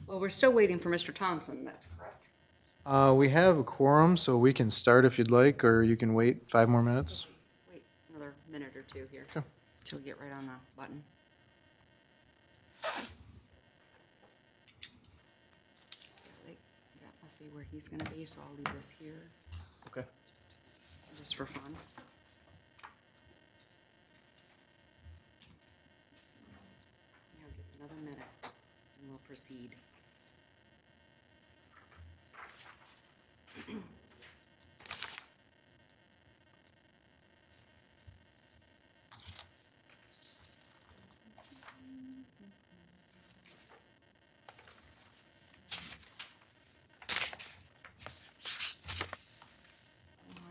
Well, we're still waiting for Mr. Thompson, that's correct. We have a quorum, so we can start if you'd like, or you can wait 5 more minutes. Wait another minute or two here. Okay. Till we get right on the button. That must be where he's gonna be, so I'll leave this here, Okay. just for fun. Yeah, I'll give it another minute, and we'll proceed.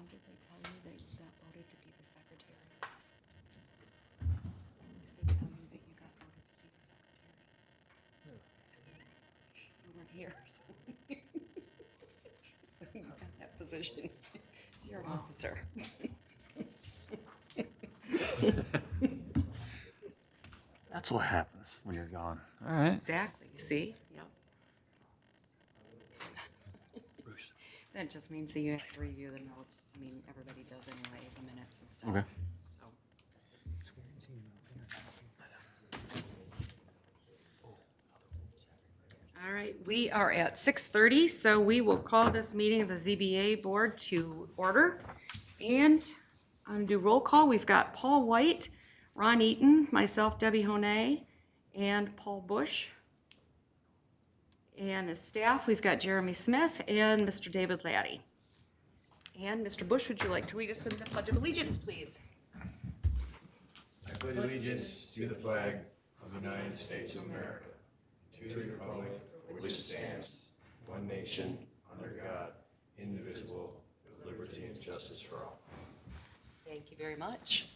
Did they tell you that you got voted to be the secretary? Did they tell you that you got voted to be the secretary? You weren't here, so. So you got that position. So you're an officer. That's what happens when you're gone. All right. Exactly, see? Yep. That just means that you have to review the notes. I mean, everybody does anyway, the minutes and stuff. Okay. So. All right, we are at 6:30, so we will call this meeting of the ZBA Board to order. And I'm gonna do roll call. We've got Paul White, Ron Eaton, myself, Debbie Honay, and Paul Bush. And as staff, we've got Jeremy Smith and Mr. David Laddie. And Mr. Bush, would you like to lead us in the Pledge of Allegiance, please? I pledge allegiance to the flag of the United States of America, to the republic for which it stands, one nation, under God, indivisible, with liberty and justice for all. Thank you very much.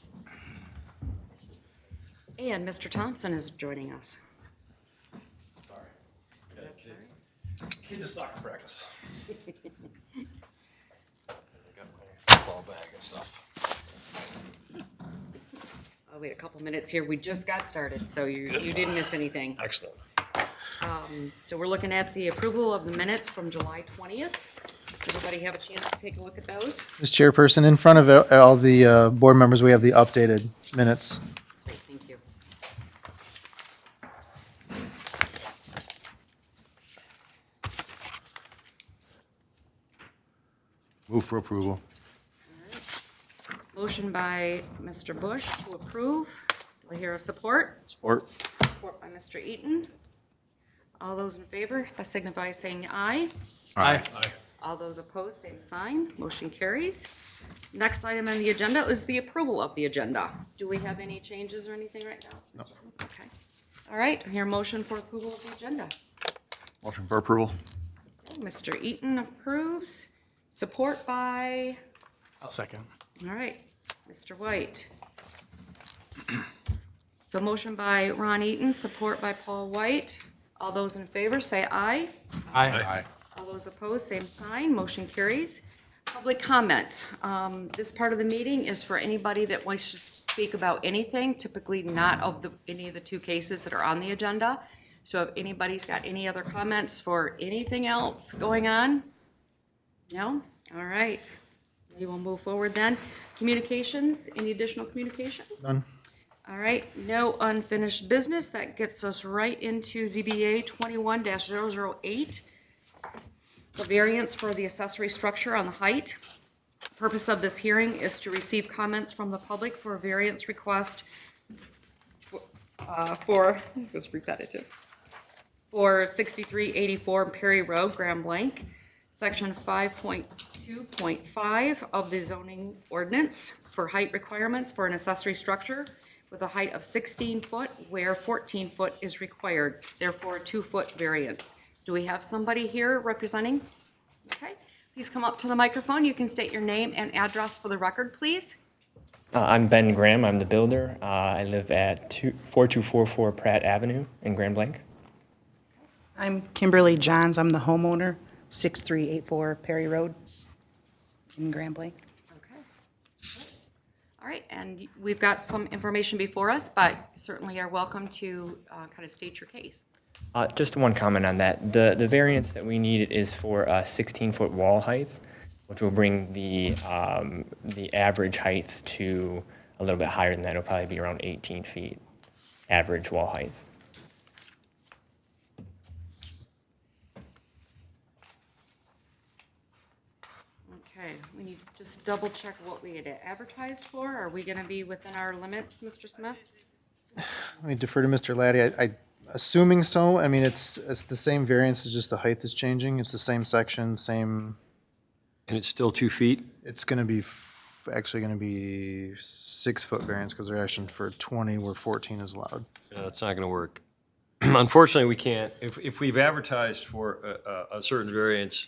And Mr. Thompson is joining us. Sorry. That's all right. Kid to soccer practice. Got my ball bag and stuff. I'll wait a couple minutes here. We just got started, so you didn't miss anything. Excellent. So we're looking at the approval of the minutes from July 20th. Everybody have a chance to take a look at those? Ms. Chairperson, in front of all the board members, we have the updated minutes. Great, thank you. Move for approval. Motion by Mr. Bush to approve. Do I hear a support? Sport. Support by Mr. Eaton. All those in favor, signify by saying aye. Aye. All those opposed, same sign. Motion carries. Next item on the agenda is the approval of the agenda. Do we have any changes or anything right now? No. Okay. All right, I hear a motion for approval of the agenda. Motion for approval. Mr. Eaton approves. Support by, I'll second. all right, Mr. White. So motion by Ron Eaton, support by Paul White. All those in favor, say aye. Aye. All those opposed, same sign, motion carries. Public comment. This part of the meeting is for anybody that wants to speak about anything, typically not of any of the two cases that are on the agenda. So if anybody's got any other comments for anything else going on? No? All right. We will move forward then. Communications, any additional communications? None. All right, no unfinished business. That gets us right into ZBA 21-008. The variance for the accessory structure on the height. Purpose of this hearing is to receive comments from the public for a variance request it's repetitive, for 6384 Perry Road, Grand Blanc, section 5.2.5 of the zoning ordinance for height requirements for an accessory structure with a height of 16 foot where 14 foot is required, therefore a 2-foot variance. Do we have somebody here representing? Okay, please come up to the microphone. You can state your name and address for the record, please. I'm Ben Graham. I'm the builder. I live at 4244 Pratt Avenue in Grand Blanc. I'm Kimberly Johns. I'm the homeowner, 6384 Perry Road in Grand Blanc. Okay. All right, and we've got some information before us, but certainly are welcome to kind of state your case. Just one comment on that. The variance that we need is for a 16-foot wall height, which will bring the average height to a little bit higher than that. It'll probably be around 18 feet, average wall height. Okay, we need to just double check what we had advertised for. Are we gonna be within our limits, Mr. Smith? Let me defer to Mr. Laddie. I assuming so. I mean, it's the same variance, it's just the height is changing. It's the same section, same, And it's still 2 feet? it's gonna be, actually gonna be 6-foot variance because they're asking for 20 where 14 is allowed. No, it's not going to work. Unfortunately, we can't. If we've advertised for a certain variance,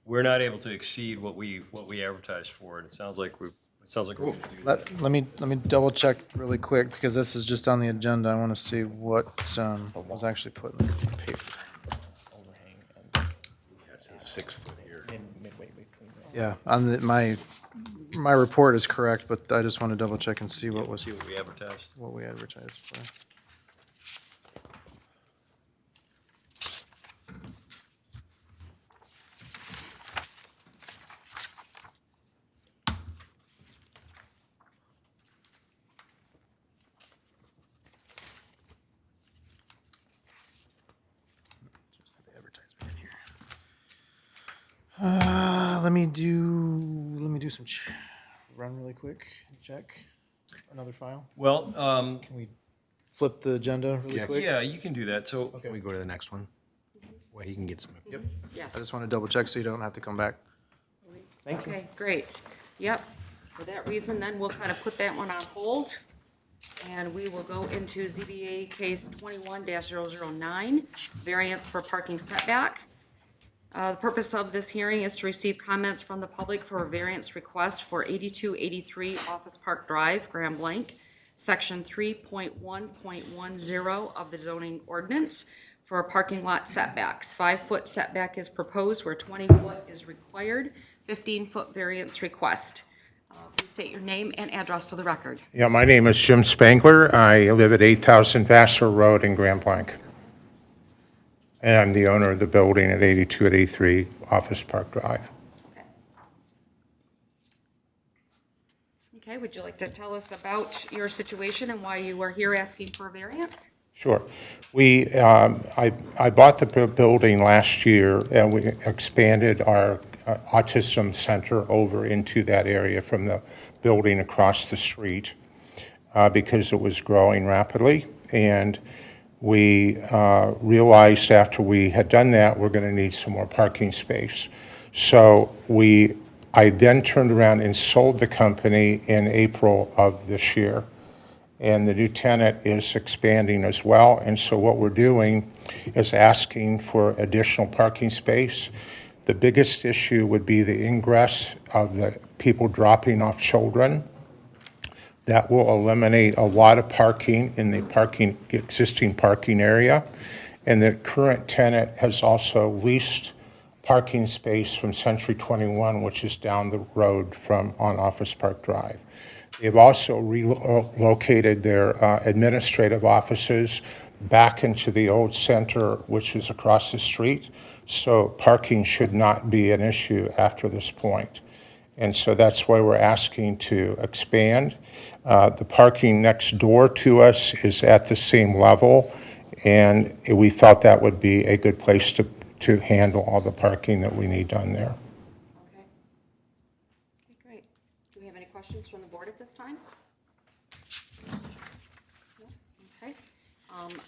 we're not able to exceed what we advertised for. And it sounds like we're going to do that. Let me double check really quick because this is just on the agenda. I want to see what was actually put in the paper. Overhang and 6 foot here. midway between. Yeah, on my report is correct, but I just want to double check and see what See what we advertised. we advertised for. Just have the advertisement in here. Let me do some run really quick and check another file. Well, Can we flip the agenda really quick? yeah, you can do that. So Can we go to the next one? Where he can get some. Yep. Yes. I just want to double check so you don't have to come back. Okay, great. Yep. For that reason, then we'll kind of put that one on hold. And we will go into ZBA case 21-009, variance for parking setback. The purpose of this hearing is to receive comments from the public for a variance request for 8283 Office Park Drive, Grand Blanc, section 3.1.10 of the zoning ordinance for parking lot setbacks. 5-foot setback is proposed where 20-foot is required, 15-foot variance request. Please state your name and address for the record. Yeah, my name is Jim Spangler. I live at 8,000 Vassar Road in Grand Blanc. And I'm the owner of the building at 8283 Office Park Drive. Okay, would you like to tell us about your situation and why you are here asking for a variance? Sure. I bought the building last year, and we expanded our autism center over into that area from the building across the street because it was growing rapidly. And we realized after we had done that, we're going to need some more parking space. So I then turned around and sold the company in April of this year. And the new tenant is expanding as well. And so what we're doing is asking for additional parking space. The biggest issue would be the ingress of the people dropping off children. That will eliminate a lot of parking in the existing parking area. And the current tenant has also leased parking space from Century 21, which is down the road on Office Park Drive. They've also relocated their administrative offices back into the old center, which is across the street. So parking should not be an issue after this point. And so that's why we're asking to expand. The parking next door to us is at the same level, and we felt that would be a good place to handle all the parking that we need done there. Okay. Okay, great. Do we have any questions from the board at this time? No? Okay.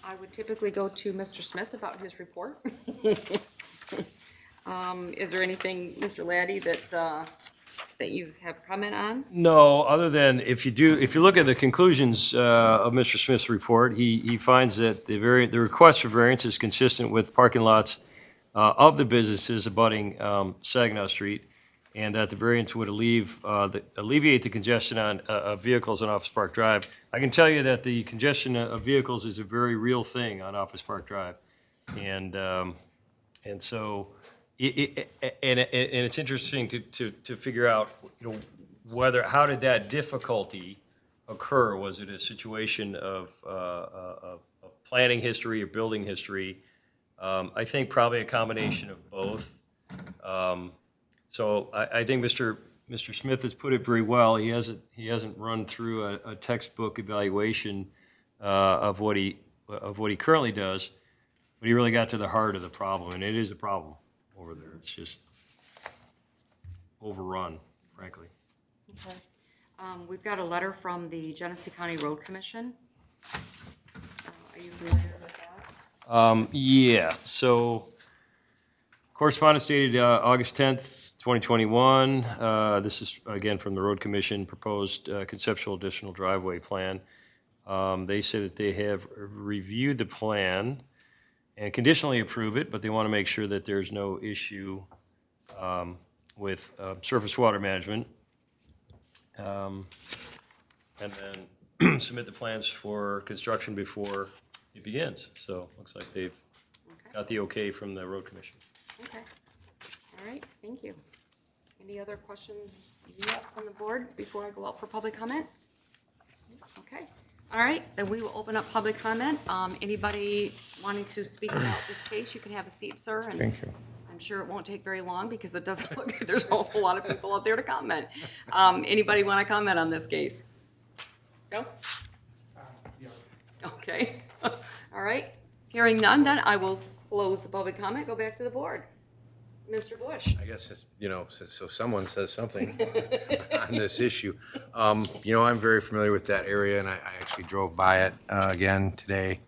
I would typically go to Mr. Smith about his report. Is there anything, Mr. Laddie, that you have comment on? no, other than if you look at the conclusions of Mr. Smith's report, he finds that the request for variance is consistent with parking lots of the businesses abutting Saginaw Street, and that the variance would alleviate the congestion of vehicles on Office Park Drive. I can tell you that the congestion of vehicles is a very real thing on Office Park Drive, and so it's interesting to figure out, how did that difficulty occur? Was it a situation of planning history or building history? I think probably a combination of both. So I think Mr. Smith has put it very well. He hasn't run through a textbook evaluation of what he currently does, but he really got to the heart of the problem, and it is a problem over there. It's just overrun, frankly. Okay. We've got a letter from the Genesee County Road Commission. Are you familiar with that? Yeah, so correspondence dated August 10th, 2021. This is, again, from the Road Commission, proposed conceptual additional driveway plan. They say that they have reviewed the plan and conditionally approve it, but they want to make sure that there's no issue with surface water management. And then submit the plans for construction before it begins. So looks like they've got the okay from the Road Commission. Okay. All right, thank you. Any other questions yet from the board before I go out for public comment? Okay. All right, then we will open up public comment. Anybody wanting to speak about this case, you can have a seat, sir. And Thank you. I'm sure it won't take very long because it doesn't look like there's a whole lot of people out there to comment. Anybody want to comment on this case? No? Okay. All right. Hearing none, then I will close the public comment, go back to the board. Mr. Bush? I guess it's, so someone says something on this issue. I'm very familiar with that area, and I actually drove by it again today.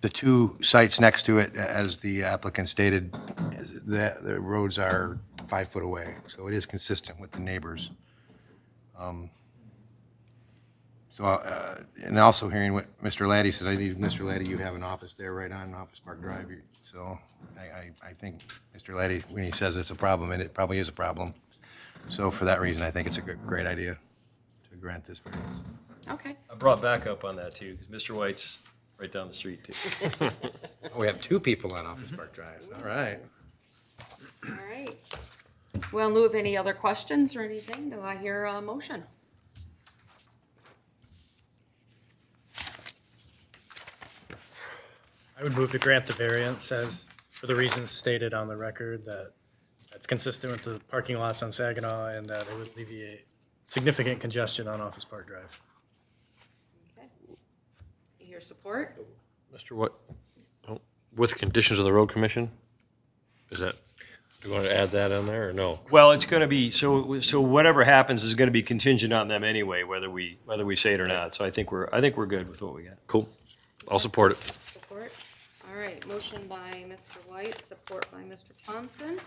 The two sites next to it, as the applicant stated, the roads are 5 foot away, so it is consistent with the neighbors. And also hearing what Mr. Laddie said, I think, Mr. Laddie, you have an office there right on Office Park Drive. So I think Mr. Laddie, when he says it's a problem, and it probably is a problem. So for that reason, I think it's a great idea to grant this variance. Okay. I brought backup on that too, because Mr. White's right down the street too. Oh, we have 2 people on Office Park Drive. All right. All right. Well, in lieu of any other questions or anything, do I hear a motion? I would move to grant the variance as, for the reasons stated on the record, that it's consistent with the parking lots on Saginaw and that it would alleviate significant congestion on Office Park Drive. Okay. You hear support? Mr. What, with conditions of the road commission? Is that, do you want to add that in there or no? Well, it's going to be, so whatever happens is going to be contingent on them anyway, whether we say it or not. So I think we're good with what we got. Cool. I'll support it. Support. All right, motion by Mr. White, support by Mr. Thompson.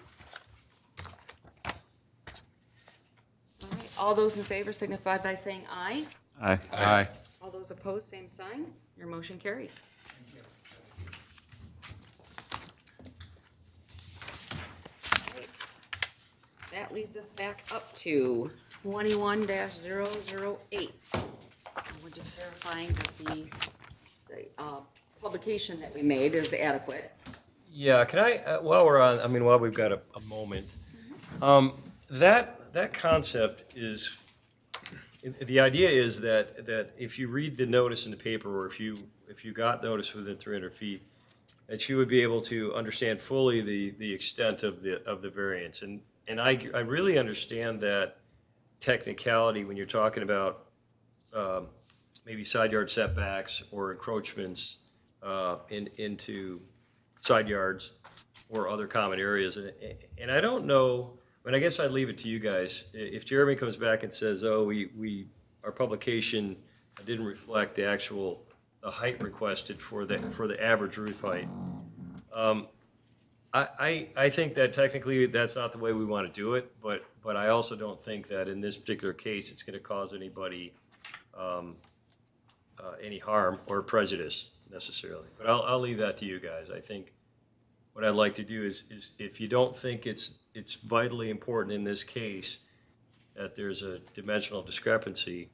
All right, all those in favor signify by saying aye. Aye. Aye. All those opposed, same sign. Your motion carries. All right. That leads us back up to 21-008. We're just verifying that the publication that we made is adequate. Yeah, can I, while we've got a moment, that concept is, the idea is that if you read the notice in the paper, or if you got notice within 300 feet, that you would be able to understand fully the extent of the variance. And I really understand that technicality when you're talking about maybe side yard setbacks or encroachments into side yards or other common areas. And I don't know, I guess I'd leave it to you guys. If Jeremy comes back and says, oh, our publication didn't reflect the height requested for the average roof height, I think that technically that's not the way we want to do it, but I also don't think that in this particular case it's going to cause anybody any harm or prejudice necessarily. But I'll leave that to you guys. I think what I'd like to do is if you don't think it's vitally important in this case that there's a dimensional discrepancy,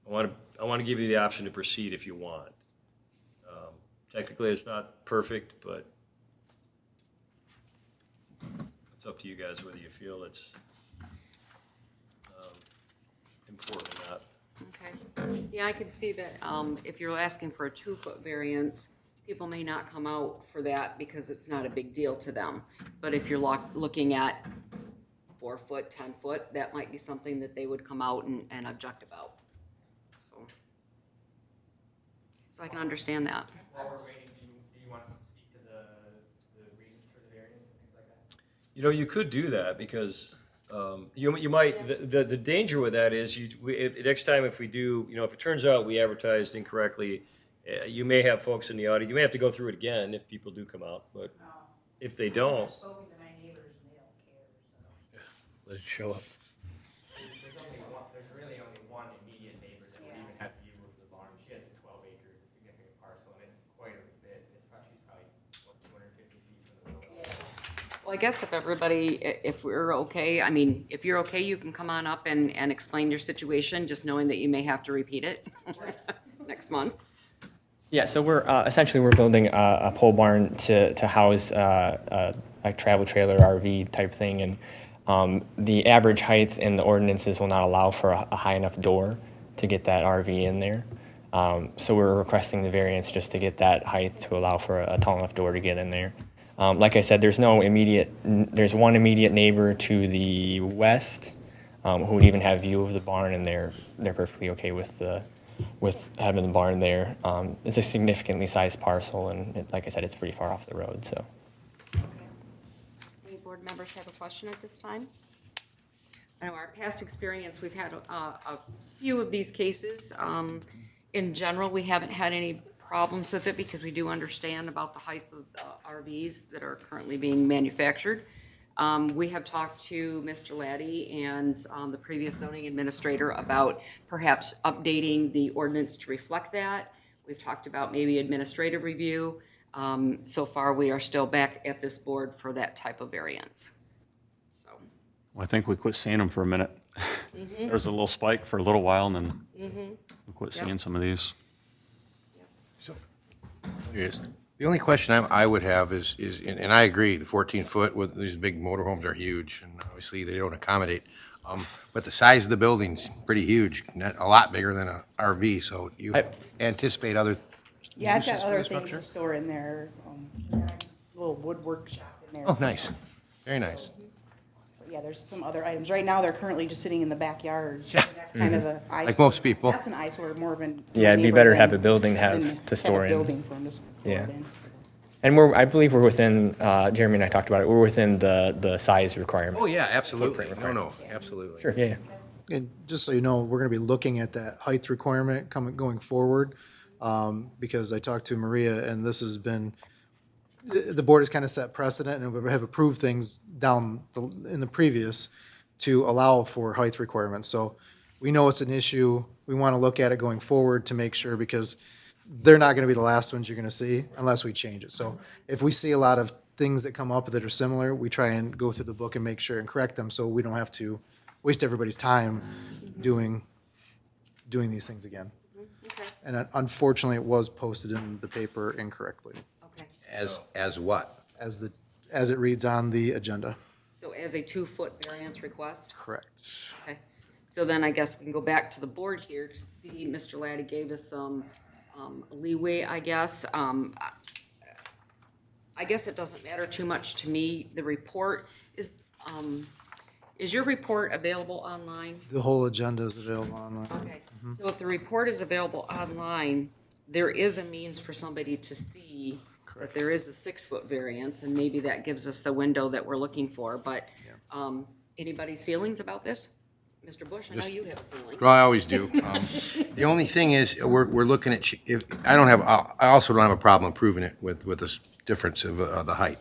I want to give you the option to proceed if you want. Technically, it's not perfect, but it's up to you guys whether you feel it's important or not. Okay. Yeah, I can see that if you're asking for a 2-foot variance people may not come out for that because it's not a big deal to them. But if you're looking at 4 foot, 10 foot, that might be something that they would come out and object about. So I can understand that. While we're waiting, do you want us to speak to the reasons for the variance and things like that? You know, you could do that because you might, the danger with that is next time if we do, if it turns out we advertised incorrectly, you may have folks in the audience, you may have to go through it again if people do come out, but if they don't, Spoken to my neighbors and they don't care, so. Let it show up. There's really only one immediate neighbor that would even have view of the barn. She has 12 acres, a significant parcel, and it's quite a bit. She's probably, what, 250 feet from the road. Well, I guess if we're okay, I mean, if you're okay, you can come on up and explain your situation, just knowing that you may have to repeat it next month. Yeah, so we're essentially we're building a pole barn to house a travel trailer RV type thing, and the average height in the ordinances will not allow for a high enough door to get that RV in there. So we're requesting the variance just to get that height to allow for a tall enough door to get in there. Like I said, there's one immediate neighbor to the west who would even have view of the barn, and they're perfectly okay with having the barn there. It's a significantly sized parcel, and like I said, it's pretty far off the road, so. Any board members have a question at this time? I know our past experience, we've had a few of these cases. In general, we haven't had any problems with it because we do understand about the heights of RVs that are currently being manufactured. We have talked to Mr. Laddie and the previous zoning administrator about perhaps updating the ordinance to reflect that. We've talked about maybe administrative review. So far, we are still back at this board for that type of variance. So, Well, I think we quit seeing them for a minute. There was a little spike for a little while, and then we quit seeing some of these. Yes. The only question I would have is, and I agree, the 14-foot with these big motorhomes are huge, and obviously they don't accommodate. But the size of the building's pretty huge, a lot bigger than a RV, so you anticipate other Yeah, I've got uses for other the things structure? to store in there, little woodwork shop in there. Oh, nice. Very nice. But yeah, there's some other items. Right now, they're currently just sitting in the backyard. That's kind of a eyesore. Like most people. That's an eyesore, more of an. Yeah, it'd be better to have a than- building than to store a in. building for them to store Yeah. it in. And I believe we're within, Jeremy and I talked about it, we're within the size requirement. Oh, yeah, absolutely. No, absolutely. Sure, yeah. And just so you know, we're going to be looking at that height requirement going forward, because I talked to Maria, and this has been, the board has kind of set precedent, and we have approved things in the previous to allow for height requirements. So we know it's an issue. We want to look at it going forward to make sure, because they're not going to be the last ones you're going to see unless we change it. So if we see a lot of things that come up that are similar, we try and go through the book and make sure and correct them, so we don't have to waste everybody's time doing these things again. okay, And unfortunately, it was posted in the paper incorrectly, okay. As what? as it reads on the agenda. So as a 2-foot variance request? Correct. Okay, so then I guess we can go back to the board here to see, Mr. Laddie gave us some leeway, I guess. I guess it doesn't matter too much to me. The report is your report available online? The whole agenda is available online. Okay, so if the report is available online, there is a means for somebody to see that there is a 6-foot variance, and maybe that gives us the window that we're looking for, but, anybody's feelings about this? Mr. Bush, I know you have a feeling. Well, I always do. The only thing is, we're looking at, I also don't have a problem proving it with this difference of the height.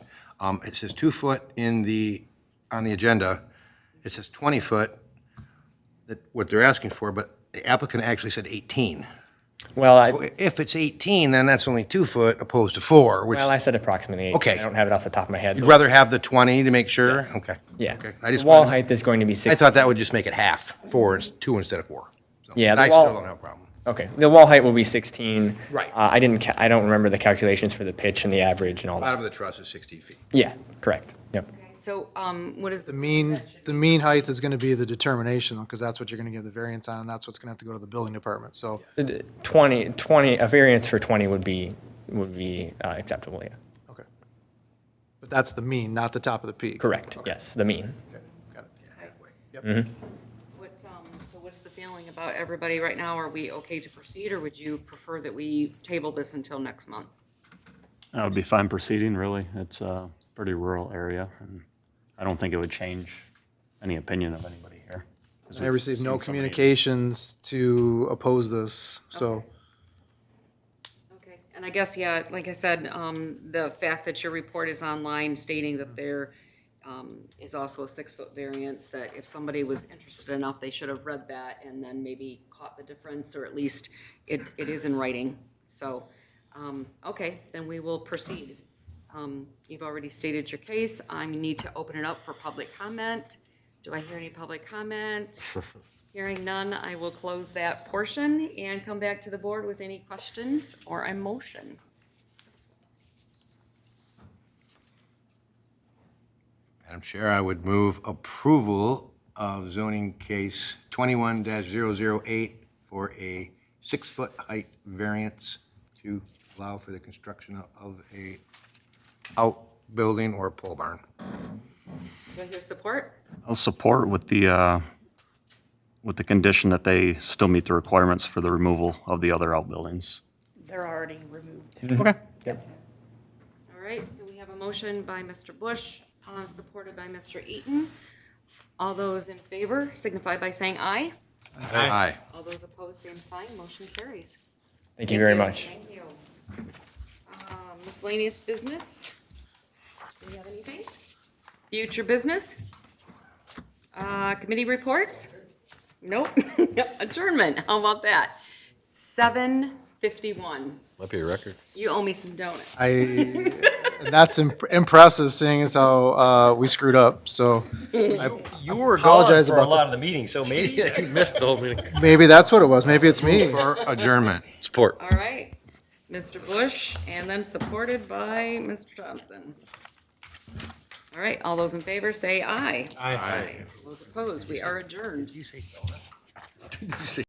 It says 2 foot on the agenda. It says 20 foot, what they're asking for, but the applicant actually said 18. Well, If it's 18, then that's only 2 foot opposed to 4, which, I said approximately 8. Okay. I don't have it off the top of my head. you'd but rather have the 20 to make sure? Okay. Yeah. Okay. The wall height is going to be I 6. thought that would just make it half, 2 instead of 4. So, Yeah, but the I wall- still don't have a problem. Okay, the wall height will be 16. Right. I don't remember the calculations for the pitch and the average and all that. Bottom of the truss is 16 feet. Yeah, correct. Yep. So, what is The mean height is going to be the determination, because that's what you're going to give the variance on, and that's what's going to have to go to the building department. So 20, a variance for 20 would be acceptable, yeah. Okay. But that's the mean, not the top of the peak? Correct, yes, the mean. Okay, got it. What, so what's the feeling about everybody right now? Are we okay to proceed, or would you prefer that we table this until next month? That would be fine proceeding, really. It's a pretty rural area, and I don't think it would change any opinion of anybody here. 'Cause I we've received seen no so many- communications to oppose this, so. Okay, and I guess, yeah, like I said, the fact that your report is online stating that there is also a 6-foot variance, that if somebody was interested enough, they should have read that and then maybe caught the difference, or at least it is in writing. So, okay, then we will proceed. You've already stated your case. I need to open it up for public comment. Do I hear any public comment? Hearing none, I will close that portion and come back to the board with any questions or a motion. Madam Chair, I would move approval of zoning case 21-008 for a 6-foot height variance to allow for the construction of a outbuilding or pole barn. Do I hear support? I'll support with the condition that they still meet the requirements for the removal of the other outbuildings. They're already removed. Okay. All right, so we have a motion by Mr. Bush, supported by Mr. Eaton. All those in favor signify by saying aye. Aye. All those opposed, same sign. Motion carries. Thank you very much. Thank you. Miscellaneous business? Do we have anything? Future business? Committee reports? Nope. Adjournment, how about that? 7:51. Might be a record. You owe me some donuts. That's impressive, seeing as how we screwed up, so You were gone apologize for a about lot of the meeting, so maybe You missed the whole meeting. maybe that's what it was. Maybe it's me. For adjournment. Support. All right, Mr. Bush, and then supported by Mr. Thompson. All right, all those in favor say aye. Aye. Those opposed, we are adjourned. Did you say donut? Did you say